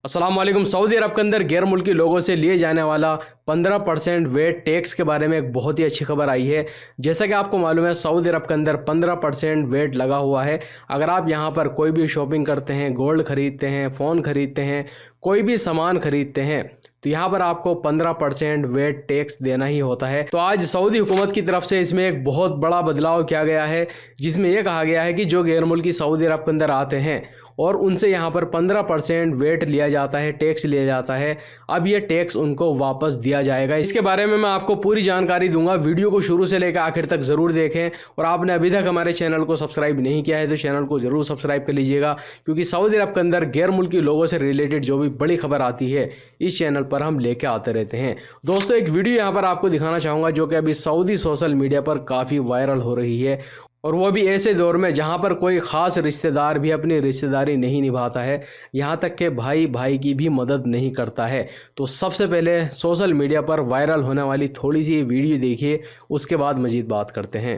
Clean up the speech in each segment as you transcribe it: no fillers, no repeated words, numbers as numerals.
अस्सलाम वालेकुम। सऊदी अरब के अंदर गैर मुल्की लोगों से लिए जाने वाला 15% वेट टैक्स के बारे में एक बहुत ही अच्छी खबर आई है। जैसा कि आपको मालूम है, सऊदी अरब के अंदर 15% वेट लगा हुआ है। अगर आप यहाँ पर कोई भी शॉपिंग करते हैं, गोल्ड खरीदते हैं, फ़ोन खरीदते हैं, कोई भी सामान खरीदते हैं, तो यहाँ पर आपको 15% वेट टैक्स देना ही होता है। तो आज सऊदी हुकूमत की तरफ से इसमें एक बहुत बड़ा बदलाव किया गया है, जिसमें यह कहा गया है कि जो गैर मुल्की सऊदी अरब के अंदर आते हैं और उनसे यहाँ पर 15% वेट लिया जाता है, टैक्स लिया जाता है, अब ये टैक्स उनको वापस दिया जाएगा। इसके बारे में मैं आपको पूरी जानकारी दूंगा। वीडियो को शुरू से लेकर आखिर तक ज़रूर देखें, और आपने अभी तक हमारे चैनल को सब्सक्राइब नहीं किया है तो चैनल को ज़रूर सब्सक्राइब कर लीजिएगा, क्योंकि सऊदी अरब के अंदर गैर मुल्की लोगों से रिलेटेड जो भी बड़ी खबर आती है इस चैनल पर हम लेके आते रहते हैं। दोस्तों, एक वीडियो यहाँ पर आपको दिखाना चाहूँगा जो कि अभी सऊदी सोशल मीडिया पर काफ़ी वायरल हो रही है, और वो भी ऐसे दौर में जहाँ पर कोई ख़ास रिश्तेदार भी अपनी रिश्तेदारी नहीं निभाता है, यहाँ तक कि भाई भाई की भी मदद नहीं करता है। तो सबसे पहले सोशल मीडिया पर वायरल होने वाली थोड़ी सी वीडियो देखिए, उसके बाद मज़ीद बात करते हैं।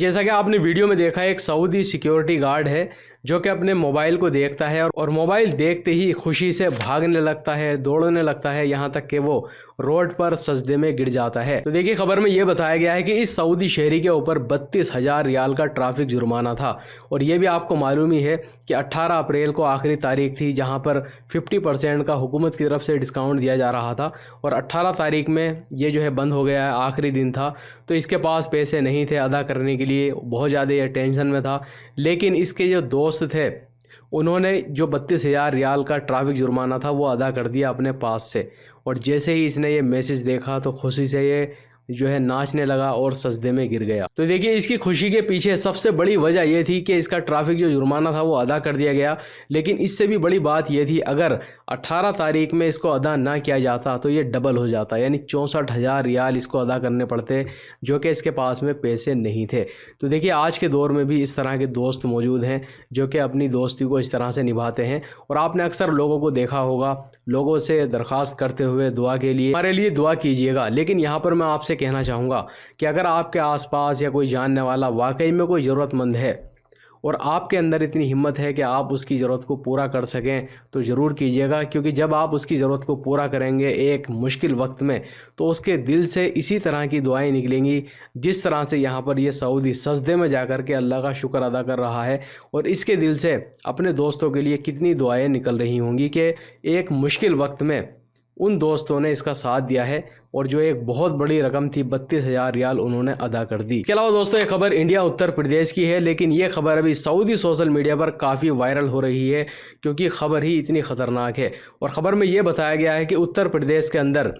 जैसा कि आपने वीडियो में देखा, एक सऊदी सिक्योरिटी गार्ड है जो कि अपने मोबाइल को देखता है और मोबाइल देखते ही खुशी से भागने लगता है, दौड़ने लगता है, यहाँ तक कि वो रोड पर सजदे में गिर जाता है। तो देखिए, खबर में ये बताया गया है कि इस सऊदी शहरी के ऊपर 32,000 रियाल का ट्रैफिक जुर्माना था। और ये भी आपको मालूम ही है कि 18 अप्रैल को आखिरी तारीख थी जहाँ पर 50% का हुकूमत की तरफ से डिस्काउंट दिया जा रहा था, और 18 तारीख में ये जो है बंद हो गया है, आखिरी दिन था। तो इसके पास पैसे नहीं थे अदा करने के लिए, बहुत ज़्यादा ये टेंशन में था। लेकिन इसके जो दोस्त थे उन्होंने जो 32,000 रियाल का ट्रैफिक जुर्माना था वो अदा कर दिया अपने पास से, और जैसे ही इसने ये मैसेज देखा तो खुशी से ये जो है नाचने लगा और सजदे में गिर गया। तो देखिए, इसकी खुशी के पीछे सबसे बड़ी वजह यह थी कि इसका ट्रैफिक जो जुर्माना था वो अदा कर दिया गया। लेकिन इससे भी बड़ी बात यह थी, अगर 18 तारीख में इसको अदा ना किया जाता तो ये डबल हो जाता, यानी 64,000 रियाल इसको अदा करने पड़ते, जो कि इसके पास में पैसे नहीं थे। तो देखिए, आज के दौर में भी इस तरह के दोस्त मौजूद हैं जो कि अपनी दोस्ती को इस तरह से निभाते हैं। और आपने अक्सर लोगों को देखा होगा, लोगों से दरख्वास्त करते हुए दुआ के लिए, हमारे लिए दुआ कीजिएगा। लेकिन यहाँ पर मैं आपसे कहना चाहूँगा कि अगर आपके आसपास या कोई जानने वाला वाकई में कोई ज़रूरतमंद है और आपके अंदर इतनी हिम्मत है कि आप उसकी ज़रूरत को पूरा कर सकें, तो ज़रूर कीजिएगा। क्योंकि जब आप उसकी ज़रूरत को पूरा करेंगे एक मुश्किल वक्त में, तो उसके दिल से इसी तरह की दुआएं निकलेंगी जिस तरह से यहाँ पर ये सऊदी सजदे में जाकर के अल्लाह का शुक्र अदा कर रहा है, और इसके दिल से अपने दोस्तों के लिए कितनी दुआएं निकल रही होंगी कि एक मुश्किल वक्त में उन दोस्तों ने इसका साथ दिया है, और जो एक बहुत बड़ी रकम थी 32,000 रियाल उन्होंने अदा कर दी। इसके अलावा दोस्तों, ये खबर इंडिया उत्तर प्रदेश की है, लेकिन ये खबर अभी सऊदी सोशल मीडिया पर काफ़ी वायरल हो रही है, क्योंकि खबर ही इतनी ख़तरनाक है। और ख़बर में ये बताया गया है कि उत्तर प्रदेश के अंदर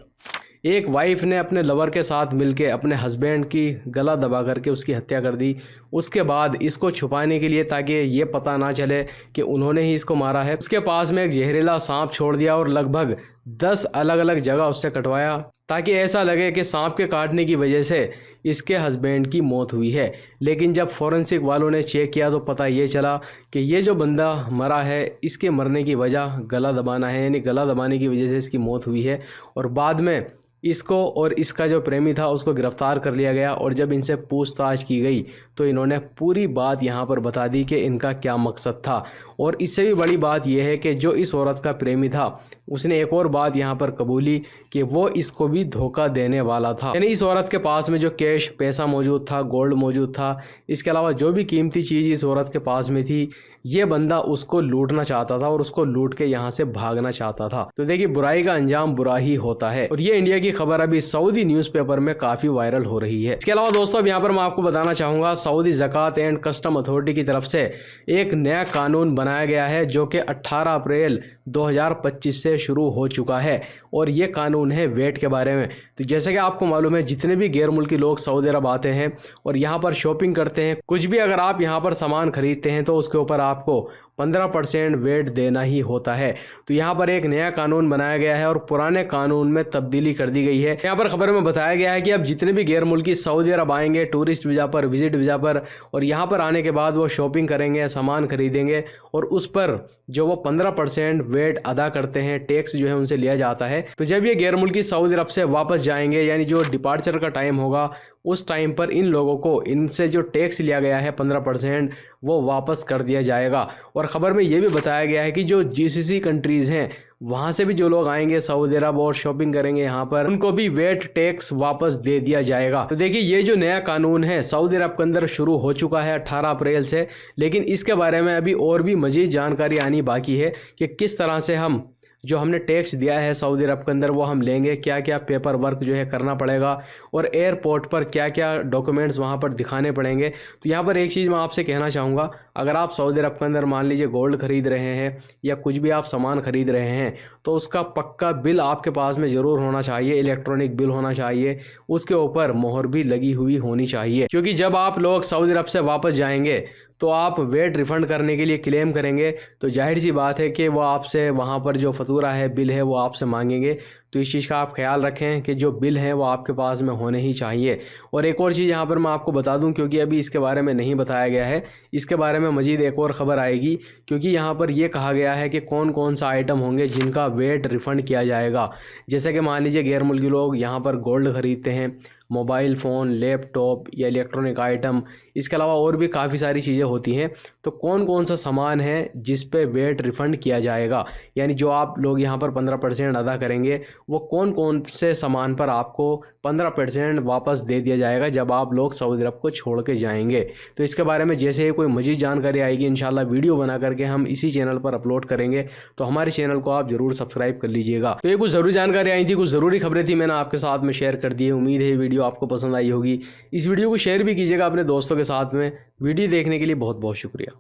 एक वाइफ ने अपने लवर के साथ मिलके अपने हस्बैंड की गला दबा करके उसकी हत्या कर दी। उसके बाद इसको छुपाने के लिए, ताकि ये पता ना चले कि उन्होंने ही इसको मारा है, उसके पास में एक जहरीला सांप छोड़ दिया और लगभग 10 अलग अलग जगह उससे कटवाया, ताकि ऐसा लगे कि सांप के काटने की वजह से इसके हस्बैंड की मौत हुई है। लेकिन जब फॉरेंसिक वालों ने चेक किया तो पता ये चला कि ये जो बंदा मरा है, इसके मरने की वजह गला दबाना है, यानी गला दबाने की वजह से इसकी मौत हुई है। और बाद में इसको और इसका जो प्रेमी था उसको गिरफ़्तार कर लिया गया, और जब इनसे पूछताछ की गई तो इन्होंने पूरी बात यहाँ पर बता दी कि इनका क्या मकसद था। और इससे भी बड़ी बात यह है कि जो इस औरत का प्रेमी था उसने एक और बात यहाँ पर कबूली कि वो इसको भी धोखा देने वाला था। यानी इस औरत के पास में जो कैश पैसा मौजूद था, गोल्ड मौजूद था, इसके अलावा जो भी कीमती चीज़ इस औरत के पास में थी, ये बंदा उसको लूटना चाहता था और उसको लूट के यहाँ से भागना चाहता था। तो देखिए, बुराई का अंजाम बुरा ही होता है। और ये इंडिया की खबर अभी सऊदी न्यूज़पेपर में काफ़ी वायरल हो रही है। इसके अलावा दोस्तों, अब यहाँ पर मैं आपको बताना चाहूँगा, सऊदी ज़कात एंड कस्टम अथॉरिटी की तरफ से एक नया कानून बनाया गया है जो कि 18 अप्रैल 2025 से शुरू हो चुका है, और ये कानून है वेट के बारे में। तो जैसे कि आपको मालूम है, जितने भी गैर मुल्की लोग सऊदी अरब आते हैं और यहाँ पर शॉपिंग करते हैं, कुछ भी अगर आप यहाँ पर सामान खरीदते हैं तो उसके ऊपर आपको 15% वेट देना ही होता है। तो यहाँ पर एक नया कानून बनाया गया है और पुराने कानून में तब्दीली कर दी गई है। यहाँ पर खबर में बताया गया है कि अब जितने भी गैर मुल्की सऊदी अरब आएंगे टूरिस्ट वीज़ा पर, विजिट वीज़ा पर, और यहाँ पर आने के बाद वो शॉपिंग करेंगे, सामान खरीदेंगे और उस पर जो वो 15% वेट अदा करते हैं, टैक्स जो है उनसे लिया जाता है। तो जब ये गैर मुल्की सऊदी अरब से वापस जाएंगे, यानी जो डिपार्चर का टाइम होगा उस टाइम पर इन लोगों को इनसे जो टैक्स लिया गया है 15% वो वापस कर दिया जाएगा। और ख़बर में ये भी बताया गया है कि जो GCC कंट्रीज़ हैं वहाँ से भी जो लोग आएंगे सऊदी अरब और शॉपिंग करेंगे यहाँ पर, उनको भी वेट टैक्स वापस दे दिया जाएगा। तो देखिए ये जो नया कानून है सऊदी अरब के अंदर शुरू हो चुका है 18 अप्रैल से, लेकिन इसके बारे में अभी और भी मज़ीद जानकारी आनी बाकी है कि किस तरह से हम जो हमने टैक्स दिया है सऊदी अरब के अंदर वो हम लेंगे, क्या क्या पेपर वर्क जो है करना पड़ेगा और एयरपोर्ट पर क्या क्या डॉक्यूमेंट्स वहाँ पर दिखाने पड़ेंगे। तो यहाँ पर एक चीज़ मैं आपसे कहना चाहूँगा, अगर आप सऊदी अरब के अंदर मान लीजिए गोल्ड ख़रीद रहे हैं या कुछ भी आप सामान ख़रीद रहे हैं तो उसका पक्का बिल आपके पास में ज़रूर होना चाहिए, इलेक्ट्रॉनिक बिल होना चाहिए, उसके ऊपर मोहर भी लगी हुई होनी चाहिए। क्योंकि जब आप लोग सऊदी अरब से वापस जाएंगे तो आप वेट रिफ़ंड करने के लिए क्लेम करेंगे तो जाहिर सी बात है कि वो आपसे वहाँ पर जो फतूरा है, बिल है, वो आपसे मांगेंगे। तो इस चीज़ का आप ख्याल रखें कि जो बिल हैं वो आपके पास में होने ही चाहिए। और एक और चीज़ यहाँ पर मैं आपको बता दूं, क्योंकि अभी इसके बारे में नहीं बताया गया है, इसके बारे में मज़ीद एक और ख़बर आएगी, क्योंकि यहाँ पर ये कहा गया है कि कौन कौन सा आइटम होंगे जिनका वेट रिफ़ंड किया जाएगा। जैसे कि मान लीजिए गैर मुल्की लोग यहाँ पर गोल्ड ख़रीदते हैं, मोबाइल फ़ोन, लैपटॉप या इलेक्ट्रॉनिक आइटम, इसके अलावा और भी काफ़ी सारी चीज़ें होती हैं। तो कौन कौन सा सामान है जिस पे वेट रिफ़ंड किया जाएगा, यानी जो आप लोग यहाँ पर 15% अदा करेंगे वो कौन कौन से सामान पर आपको 15% वापस दे दिया जाएगा जब आप लोग सऊदी अरब को छोड़ के जाएंगे। तो इसके बारे में जैसे ही कोई मज़ीद जानकारी आएगी इंशाल्लाह वीडियो बना करके हम इसी चैनल पर अपलोड करेंगे। तो हमारे चैनल को आप ज़रूर सब्सक्राइब कर लीजिएगा। तो ये कुछ ज़रूरी जानकारी आई थी, कुछ ज़रूरी खबरें थी, मैंने आपके साथ में शेयर कर दी है। उम्मीद है वीडियो आपको पसंद आई होगी। इस वीडियो को शेयर भी कीजिएगा अपने दोस्तों के साथ में। वीडियो देखने के लिए बहुत बहुत शुक्रिया।